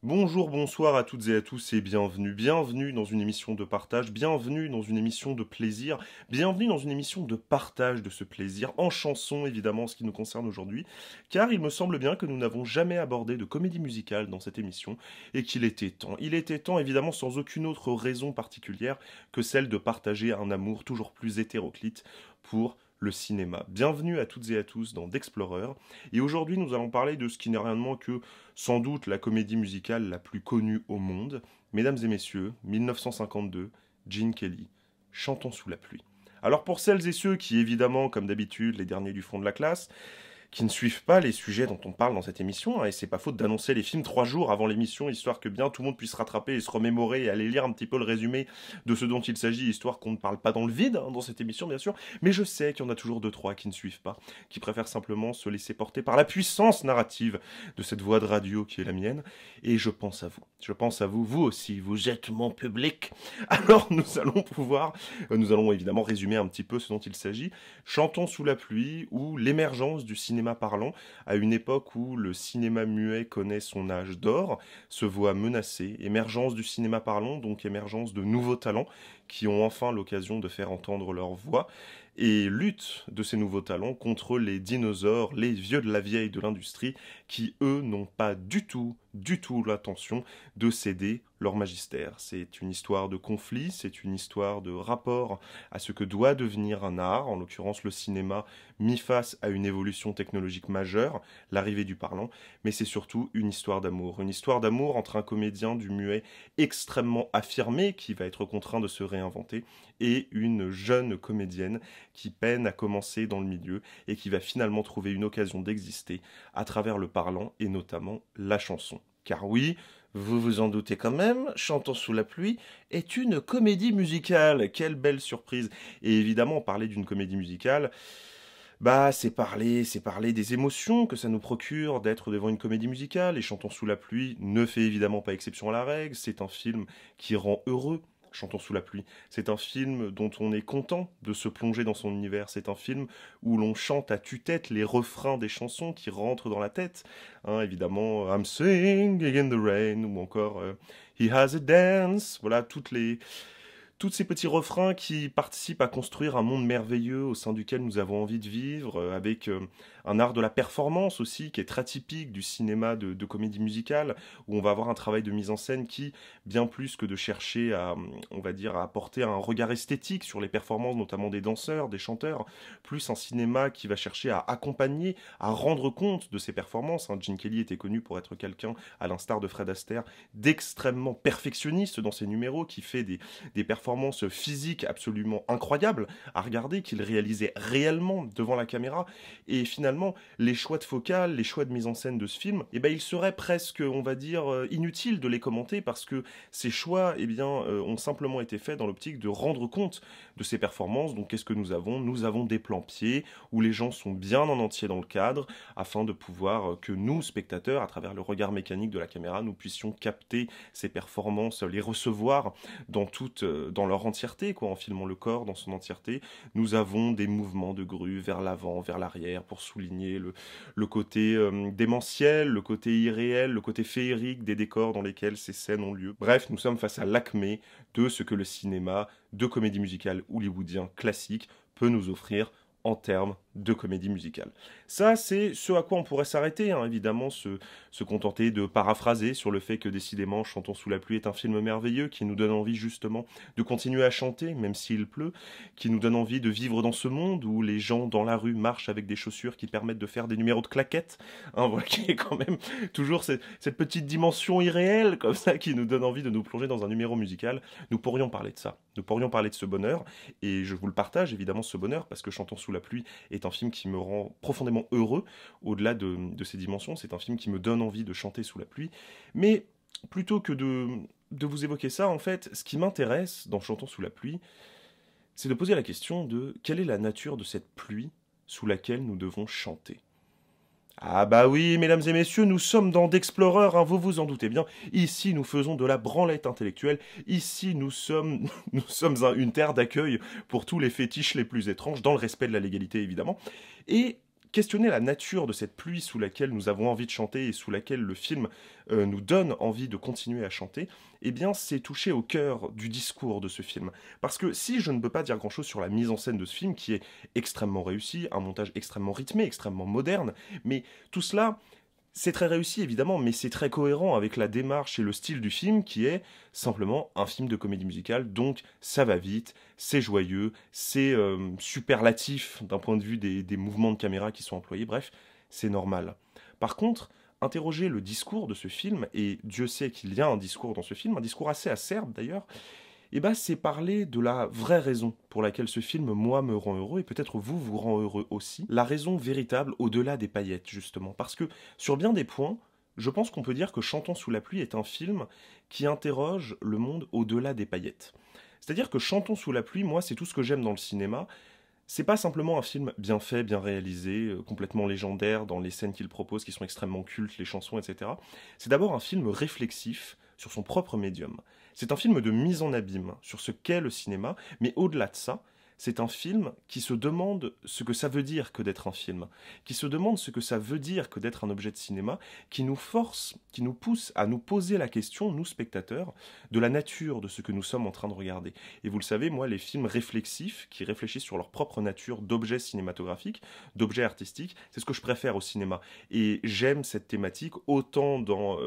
Bonjour, bonsoir à toutes et à tous et bienvenue. Bienvenue dans une émission de partage, bienvenue dans une émission de plaisir, bienvenue dans une émission de partage de ce plaisir, en chanson évidemment, ce qui nous concerne aujourd'hui, car il me semble bien que nous n'avons jamais abordé de comédie musicale dans cette émission et qu'il était temps. Il était temps évidemment sans aucune autre raison particulière que celle de partager un amour toujours plus hétéroclite pour le cinéma. Bienvenue à toutes et à tous dans D'Explorer, et aujourd'hui nous allons parler de ce qui n'est rien de moins que sans doute la comédie musicale la plus connue au monde. Mesdames et messieurs, 1952, Gene Kelly, Chantons sous la pluie. Alors pour celles et ceux qui, évidemment, comme d'habitude, les derniers du fond de la classe, qui ne suivent pas les sujets dont on parle dans cette émission, hein, et c'est pas faute d'annoncer les films 3 jours avant l'émission, histoire que bien tout le monde puisse rattraper et se remémorer et aller lire un petit peu le résumé de ce dont il s'agit, histoire qu'on ne parle pas dans le vide, hein, dans cette émission bien sûr, mais je sais qu'il y en a toujours 2-3 qui ne suivent pas, qui préfèrent simplement se laisser porter par la puissance narrative de cette voix de radio qui est la mienne, et je pense à vous, vous aussi, vous êtes mon public. Alors nous allons évidemment résumer un petit peu ce dont il s'agit. Chantons sous la pluie, ou l'émergence du cinéma parlant, à une époque où le cinéma muet connaît son âge d'or, se voit menacé. Émergence du cinéma parlant, donc émergence de nouveaux talents qui ont enfin l'occasion de faire entendre leur voix, et lutte de ces nouveaux talents contre les dinosaures, les vieux de la vieille de l'industrie, qui eux n'ont pas du tout l'intention de céder leur magistère. C'est une histoire de conflit, c'est une histoire de rapport à ce que doit devenir un art, en l'occurrence le cinéma, mis face à une évolution technologique majeure, l'arrivée du parlant, mais c'est surtout une histoire d'amour entre un comédien du muet extrêmement affirmé, qui va être contraint de se réinventer, et une jeune comédienne qui peine à commencer dans le milieu et qui va finalement trouver une occasion d'exister à travers le parlant et notamment la chanson. Car oui, vous vous en doutez quand même, Chantons sous la pluie est une comédie musicale. Quelle belle surprise! Et évidemment, parler d'une comédie musicale, c'est parler des émotions que ça nous procure d'être devant une comédie musicale, et Chantons sous la pluie ne fait évidemment pas exception à la règle. C'est un film qui rend heureux. Chantons sous la pluie. C'est un film dont on est content de se plonger dans son univers. C'est un film où l'on chante à tue-tête les refrains des chansons qui rentrent dans la tête. Hein, évidemment, I'm singing in the rain, ou encore He has a dance. Voilà, tous ces petits refrains qui participent à construire un monde merveilleux au sein duquel nous avons envie de vivre, avec un art de la performance aussi, qui est très typique du cinéma de comédie musicale, où on va avoir un travail de mise en scène qui, bien plus que de chercher à, on va dire, à apporter un regard esthétique sur les performances, notamment des danseurs, des chanteurs, plus un cinéma qui va chercher à accompagner, à rendre compte de ces performances. Hein. Gene Kelly était connu pour être quelqu'un, à l'instar de Fred Astaire, d'extrêmement perfectionniste dans ses numéros, qui fait des performances physiques absolument incroyables à regarder, qu'il réalisait réellement devant la caméra. Et finalement, les choix de focale, les choix de mise en scène de ce film, il serait presque, on va dire, inutile de les commenter, parce que ces choix, ont simplement été faits dans l'optique de rendre compte de ces performances. Donc qu'est-ce que nous avons? Nous avons des plans pieds, où les gens sont bien en entier dans le cadre, afin de pouvoir que nous, spectateurs, à travers le regard mécanique de la caméra, nous puissions capter ces performances, les recevoir dans leur entièreté, quoi, en filmant le corps dans son entièreté. Nous avons des mouvements de grue vers l'avant, vers l'arrière, pour souligner le côté démentiel, le côté irréel, le côté féerique des décors dans lesquels ces scènes ont lieu. Bref, nous sommes face à l'acmé de ce que le cinéma de comédie musicale hollywoodien classique peut nous offrir en termes de comédie musicale. Ça, c'est ce à quoi on pourrait s'arrêter, hein, évidemment, se contenter de paraphraser sur le fait que décidément Chantons sous la pluie est un film merveilleux qui nous donne envie justement de continuer à chanter, même s'il pleut, qui nous donne envie de vivre dans ce monde où les gens dans la rue marchent avec des chaussures qui permettent de faire des numéros de claquettes, hein, voilà, qui est quand même toujours cette petite dimension irréelle comme ça qui nous donne envie de nous plonger dans un numéro musical. Nous pourrions parler de ça, nous pourrions parler de ce bonheur, et je vous le partage évidemment ce bonheur, parce que Chantons sous la pluie est un film qui me rend profondément heureux, au-delà de ses dimensions. C'est un film qui me donne envie de chanter sous la pluie. Mais plutôt que de vous évoquer ça, en fait, ce qui m'intéresse dans Chantons sous la pluie, c'est de poser la question de quelle est la nature de cette pluie sous laquelle nous devons chanter. Ah bah oui, mesdames et messieurs, nous sommes dans D'Explorer, hein, vous vous en doutez bien. Ici, nous faisons de la branlette intellectuelle. Ici, nous sommes une terre d'accueil pour tous les fétiches les plus étranges, dans le respect de la légalité, évidemment. Et questionner la nature de cette pluie sous laquelle nous avons envie de chanter et sous laquelle le film nous donne envie de continuer à chanter, eh bien c'est toucher au cœur du discours de ce film. Parce que si je ne peux pas dire grand-chose sur la mise en scène de ce film, qui est extrêmement réussi, un montage extrêmement rythmé, extrêmement moderne, mais tout cela, c'est très réussi évidemment, mais c'est très cohérent avec la démarche et le style du film qui est simplement un film de comédie musicale, donc ça va vite, c'est joyeux, c'est superlatif d'un point de vue des mouvements de caméra qui sont employés, bref, c'est normal. Par contre, interroger le discours de ce film, et Dieu sait qu'il y a un discours dans ce film, un discours assez acerbe d'ailleurs, eh ben, c'est parler de la vraie raison pour laquelle ce film, moi, me rend heureux, et peut-être vous, vous rend heureux aussi. La raison véritable au-delà des paillettes, justement. Parce que, sur bien des points, je pense qu'on peut dire que Chantons sous la pluie est un film qui interroge le monde au-delà des paillettes. C'est-à-dire que Chantons sous la pluie, moi, c'est tout ce que j'aime dans le cinéma. C'est pas simplement un film bien fait, bien réalisé, complètement légendaire dans les scènes qu'il propose, qui sont extrêmement cultes, les chansons, etc. C'est d'abord un film réflexif sur son propre médium. C'est un film de mise en abîme sur ce qu'est le cinéma, mais au-delà de ça, c'est un film qui se demande ce que ça veut dire que d'être un film, qui se demande ce que ça veut dire que d'être un objet de cinéma, qui nous force, qui nous pousse à nous poser la question, nous spectateurs, de la nature de ce que nous sommes en train de regarder. Et vous le savez, moi, les films réflexifs, qui réfléchissent sur leur propre nature d'objets cinématographiques, d'objets artistiques, c'est ce que je préfère au cinéma. Et j'aime cette thématique autant dans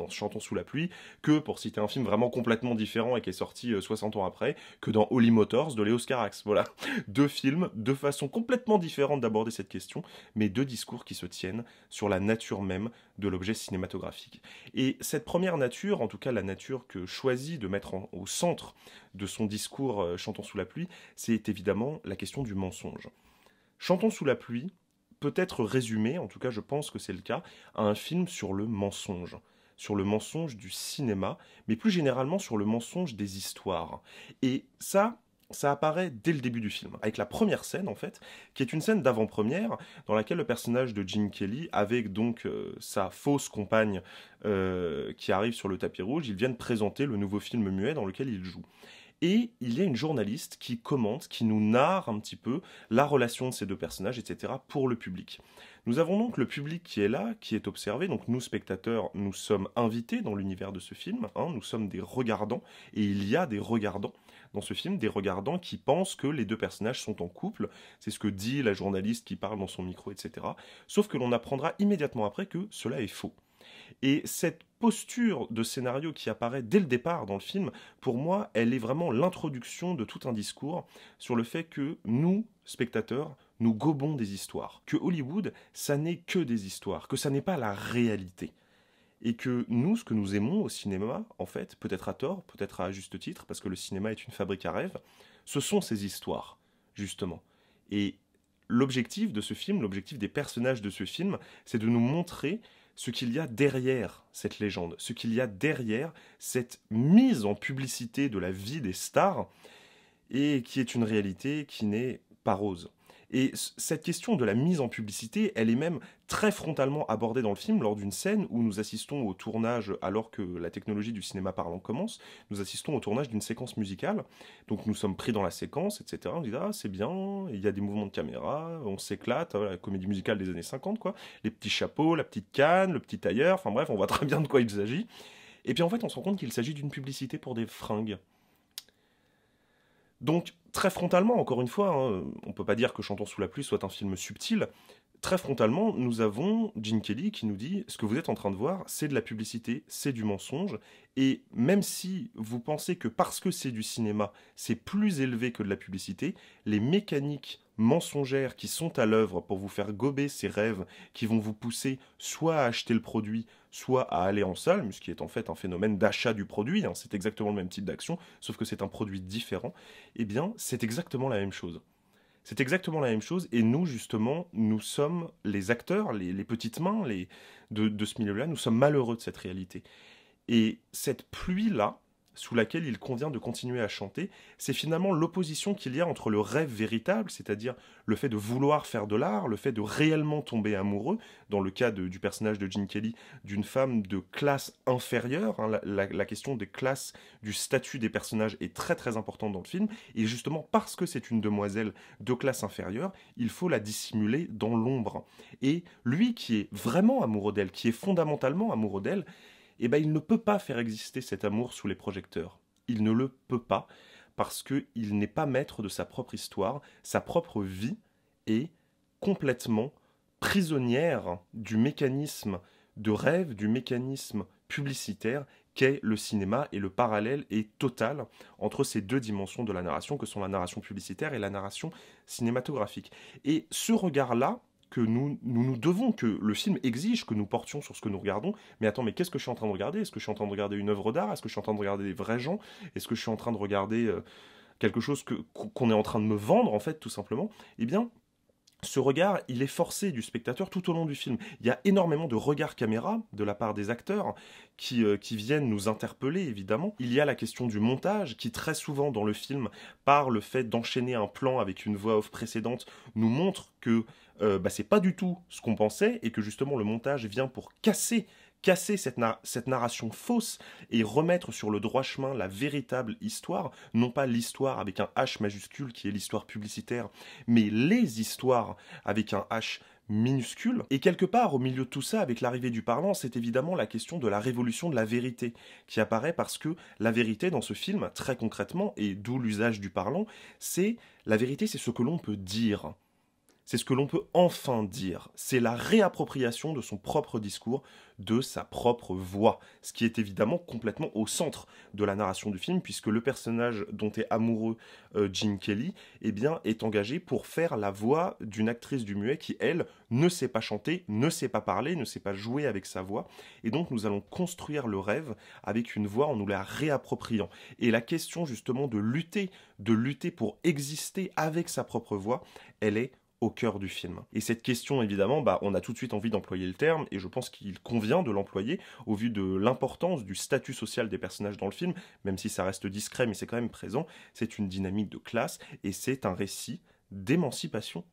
Chantons sous la pluie, que, pour citer un film vraiment complètement différent et qui est sorti 60 ans après, que dans Holly Motors de Léos Carax. Voilà. Deux films, deux façons complètement différentes d'aborder cette question, mais deux discours qui se tiennent sur la nature même de l'objet cinématographique. Et cette première nature, en tout cas la nature que choisit de mettre au centre de son discours Chantons sous la pluie, c'est évidemment la question du mensonge. Chantons sous la pluie peut être résumé, en tout cas je pense que c'est le cas, à un film sur le mensonge du cinéma, mais plus généralement sur le mensonge des histoires. Et ça apparaît dès le début du film, avec la première scène en fait, qui est une scène d'avant-première, dans laquelle le personnage de Gene Kelly, avec donc sa fausse compagne qui arrive sur le tapis rouge, ils viennent présenter le nouveau film muet dans lequel il joue. Et il y a une journaliste qui commente, qui nous narre un petit peu la relation de ces deux personnages, etc., pour le public. Nous avons donc le public qui est là, qui est observé, donc nous, spectateurs, nous sommes invités dans l'univers de ce film, nous sommes des regardants, et il y a des regardants dans ce film, des regardants qui pensent que les deux personnages sont en couple, c'est ce que dit la journaliste qui parle dans son micro, etc., sauf que l'on apprendra immédiatement après que cela est faux. Et cette posture de scénario qui apparaît dès le départ dans le film, pour moi, elle est vraiment l'introduction de tout un discours sur le fait que nous, spectateurs, nous gobons des histoires. Que Hollywood, ça n'est que des histoires, que ça n'est pas la réalité. Et que nous, ce que nous aimons au cinéma, en fait, peut-être à tort, peut-être à juste titre, parce que le cinéma est une fabrique à rêves, ce sont ces histoires, justement. Et l'objectif de ce film, l'objectif des personnages de ce film, c'est de nous montrer ce qu'il y a derrière cette légende, ce qu'il y a derrière cette mise en publicité de la vie des stars, et qui est une réalité qui n'est pas rose. Et cette question de la mise en publicité, elle est même très frontalement abordée dans le film lors d'une scène où nous assistons au tournage, alors que la technologie du cinéma parlant commence, nous assistons au tournage d'une séquence musicale. Donc nous sommes pris dans la séquence, etc. On dit, ah c'est bien, il y a des mouvements de caméra, on s'éclate, la comédie musicale des années 50, quoi. Les petits chapeaux, la petite canne, le petit tailleur, enfin bref, on voit très bien de quoi il s'agit. Et puis en fait, on se rend compte qu'il s'agit d'une publicité pour des fringues. Donc, très frontalement, encore une fois, on ne peut pas dire que Chantons sous la pluie soit un film subtil. Très frontalement, nous avons Gene Kelly qui nous dit « Ce que vous êtes en train de voir, c'est de la publicité, c'est du mensonge. Et même si vous pensez que parce que c'est du cinéma, c'est plus élevé que de la publicité, les mécaniques mensongères qui sont à l'œuvre pour vous faire gober ces rêves qui vont vous pousser soit à acheter le produit, soit à aller en salle, ce qui est en fait un phénomène d'achat du produit, c'est exactement le même type d'action, sauf que c'est un produit différent, eh bien, c'est exactement la même chose. C'est exactement la même chose, et nous, justement, nous sommes les acteurs, les petites mains de ce milieu-là, nous sommes malheureux de cette réalité. Et cette pluie-là, sous laquelle il convient de continuer à chanter, c'est finalement l'opposition qu'il y a entre le rêve véritable, c'est-à-dire le fait de vouloir faire de l'art, le fait de réellement tomber amoureux, dans le cas du personnage de Gene Kelly, d'une femme de classe inférieure, hein, la question des classes, du statut des personnages est très très importante dans le film, et justement parce que c'est une demoiselle de classe inférieure, il faut la dissimuler dans l'ombre. Et lui qui est vraiment amoureux d'elle, qui est fondamentalement amoureux d'elle, eh ben, il ne peut pas faire exister cet amour sous les projecteurs. Il ne le peut pas, parce qu'il n'est pas maître de sa propre histoire, sa propre vie est complètement prisonnière du mécanisme de rêve, du mécanisme publicitaire qu'est le cinéma, et le parallèle est total entre ces deux dimensions de la narration que sont la narration publicitaire et la narration cinématographique. Et ce regard-là, que nous devons, que le film exige que nous portions sur ce que nous regardons. Mais attends, mais qu'est-ce que je suis en train de regarder? Est-ce que je suis en train de regarder une œuvre d'art? Est-ce que je suis en train de regarder des vrais gens? Est-ce que je suis en train de regarder quelque chose qu'on est en train de me vendre, en fait, tout simplement? Eh bien, ce regard, il est forcé du spectateur tout au long du film. Il y a énormément de regards caméra de la part des acteurs qui viennent nous interpeller, évidemment. Il y a la question du montage, qui très souvent dans le film, par le fait d'enchaîner un plan avec une voix off précédente, nous montre que c'est pas du tout ce qu'on pensait, et que justement le montage vient pour casser cette narration fausse et remettre sur le droit chemin la véritable histoire, non pas l'histoire avec un H majuscule qui est l'histoire publicitaire, mais les histoires avec un H minuscule. Et quelque part, au milieu de tout ça, avec l'arrivée du parlant, c'est évidemment la question de la révolution de la vérité qui apparaît, parce que la vérité dans ce film, très concrètement, et d'où l'usage du parlant, c'est la vérité, c'est ce que l'on peut dire. C'est ce que l'on peut enfin dire. C'est la réappropriation de son propre discours, de sa propre voix. Ce qui est évidemment complètement au centre de la narration du film, puisque le personnage dont est amoureux Gene Kelly, eh bien, est engagé pour faire la voix d'une actrice du muet qui, elle, ne sait pas chanter, ne sait pas parler, ne sait pas jouer avec sa voix. Et donc, nous allons construire le rêve avec une voix en nous la réappropriant. Et la question, justement, de lutter pour exister avec sa propre voix, elle est au cœur du film. Et cette question, évidemment, on a tout de suite envie d'employer le terme, et je pense qu'il convient de l'employer au vu de l'importance du statut social des personnages dans le film, même si ça reste discret, mais c'est quand même présent. C'est une dynamique de classe, et c'est un récit d'émancipation.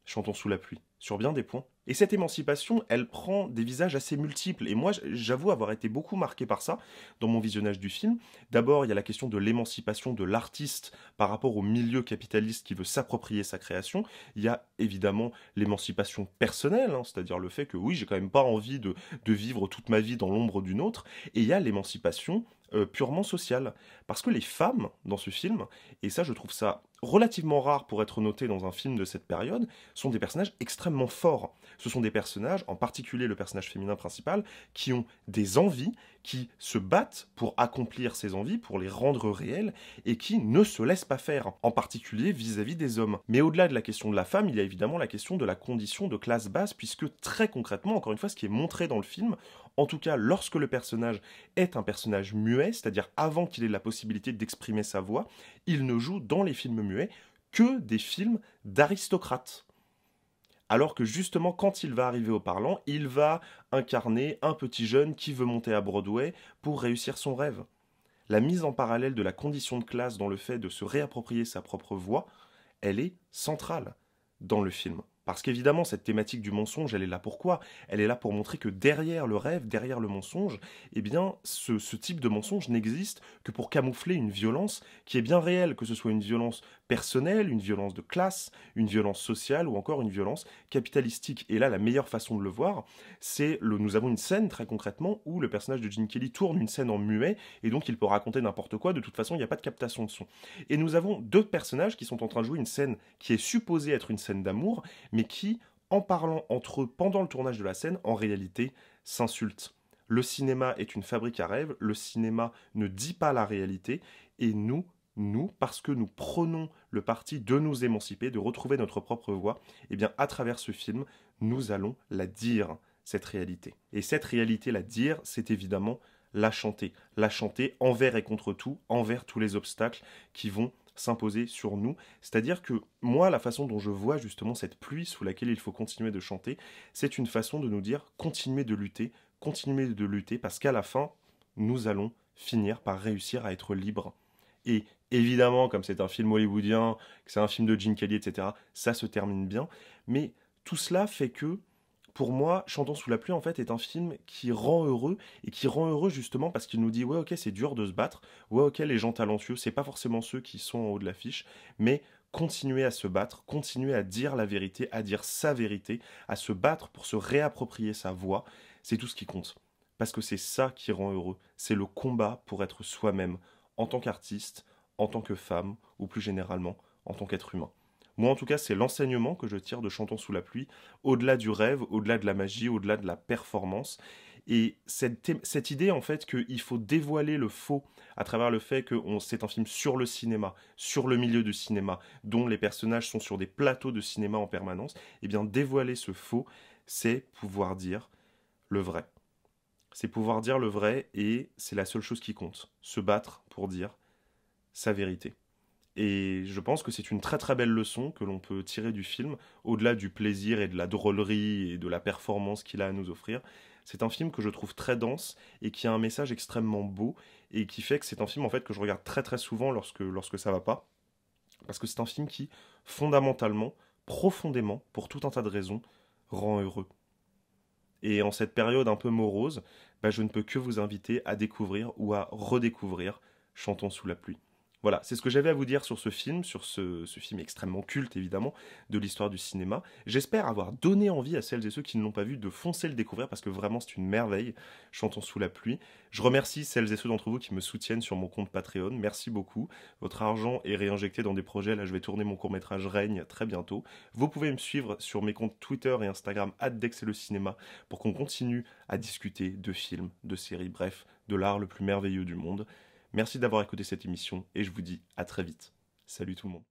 Chantons sous la pluie, sur bien des points. Et cette émancipation, elle prend des visages assez multiples. Et moi, j'avoue avoir été beaucoup marqué par ça dans mon visionnage du film. D'abord, il y a la question de l'émancipation de l'artiste par rapport au milieu capitaliste qui veut s'approprier sa création. Il y a évidemment l'émancipation personnelle, hein, c'est-à-dire le fait que oui, j'ai quand même pas envie de vivre toute ma vie dans l'ombre d'une autre. Et il y a l'émancipation purement sociale. Parce que les femmes, dans ce film, et ça je trouve ça relativement rare pour être noté dans un film de cette période, sont des personnages extrêmement forts. Ce sont des personnages, en particulier le personnage féminin principal, qui ont des envies, qui se battent pour accomplir ces envies, pour les rendre réelles, et qui ne se laissent pas faire, en particulier vis-à-vis des hommes. Mais au-delà de la question de la femme, il y a évidemment la question de la condition de classe basse, puisque très concrètement, encore une fois, ce qui est montré dans le film, en tout cas lorsque le personnage est un personnage muet, c'est-à-dire avant qu'il ait la possibilité d'exprimer sa voix, il ne joue dans les films muets que des films d'aristocrates. Alors que justement, quand il va arriver au parlant, il va incarner un petit jeune qui veut monter à Broadway pour réussir son rêve. La mise en parallèle de la condition de classe dans le fait de se réapproprier sa propre voix, elle est centrale dans le film. Parce qu'évidemment, cette thématique du mensonge, elle est là pourquoi? Elle est là pour montrer que derrière le rêve, derrière le mensonge, eh bien, ce type de mensonge n'existe que pour camoufler une violence qui est bien réelle, que ce soit une violence personnelle, une violence de classe, une violence sociale ou encore une violence capitalistique. Et là, la meilleure façon de le voir, c'est nous avons une scène très concrètement où le personnage de Gene Kelly tourne une scène en muet et donc il peut raconter n'importe quoi, de toute façon, il n'y a pas de captation de son. Et nous avons deux personnages qui sont en train de jouer une scène qui est supposée être une scène d'amour, mais qui, en parlant entre eux pendant le tournage de la scène, en réalité, s'insultent. Le cinéma est une fabrique à rêves, le cinéma ne dit pas la réalité, et nous, parce que nous prenons le parti de nous émanciper, de retrouver notre propre voix, eh bien, à travers ce film, nous allons la dire, cette réalité. Et cette réalité, la dire, c'est évidemment la chanter envers et contre tout, envers tous les obstacles qui vont s'imposer sur nous. C'est-à-dire que moi, la façon dont je vois justement cette pluie sous laquelle il faut continuer de chanter, c'est une façon de nous dire continuez de lutter, parce qu'à la fin, nous allons finir par réussir à être libre. Et évidemment, comme c'est un film hollywoodien, que c'est un film de Gene Kelly, etc., ça se termine bien. Mais tout cela fait que, pour moi, Chantons sous la pluie, en fait, est un film qui rend heureux, et qui rend heureux justement parce qu'il nous dit, ouais, ok, c'est dur de se battre, ouais, ok, les gens talentueux, c'est pas forcément ceux qui sont en haut de l'affiche, mais continuer à se battre, continuer à dire la vérité, à dire sa vérité, à se battre pour se réapproprier sa voix, c'est tout ce qui compte. Parce que c'est ça qui rend heureux, c'est le combat pour être soi-même, en tant qu'artiste, en tant que femme, ou plus généralement, en tant qu'être humain. Moi, en tout cas, c'est l'enseignement que je tire de Chantons sous la pluie, au-delà du rêve, au-delà de la magie, au-delà de la performance. Et cette idée, en fait, qu'il faut dévoiler le faux à travers le fait que c'est un film sur le cinéma, sur le milieu du cinéma, dont les personnages sont sur des plateaux de cinéma en permanence, eh bien, dévoiler ce faux, c'est pouvoir dire le vrai. C'est pouvoir dire le vrai et c'est la seule chose qui compte. Se battre pour dire sa vérité. Et je pense que c'est une très très belle leçon que l'on peut tirer du film, au-delà du plaisir et de la drôlerie et de la performance qu'il a à nous offrir. C'est un film que je trouve très dense et qui a un message extrêmement beau et qui fait que c'est un film en fait que je regarde très très souvent lorsque ça va pas. Parce que c'est un film qui, fondamentalement, profondément, pour tout un tas de raisons, rend heureux. Et en cette période un peu morose, je ne peux que vous inviter à découvrir ou à redécouvrir Chantons sous la pluie. Voilà, c'est ce que j'avais à vous dire sur ce film, sur ce film extrêmement culte évidemment, de l'histoire du cinéma. J'espère avoir donné envie à celles et ceux qui ne l'ont pas vu de foncer le découvrir parce que vraiment c'est une merveille, Chantons sous la pluie. Je remercie celles et ceux d'entre vous qui me soutiennent sur mon compte Patreon, merci beaucoup. Votre argent est réinjecté dans des projets, là je vais tourner mon court-métrage Règne très bientôt. Vous pouvez me suivre sur mes comptes Twitter et Instagram @dexelecinéma pour qu'on continue à discuter de films, de séries, bref, de l'art le plus merveilleux du monde. Merci d'avoir écouté cette émission et je vous dis à très vite. Salut tout le monde.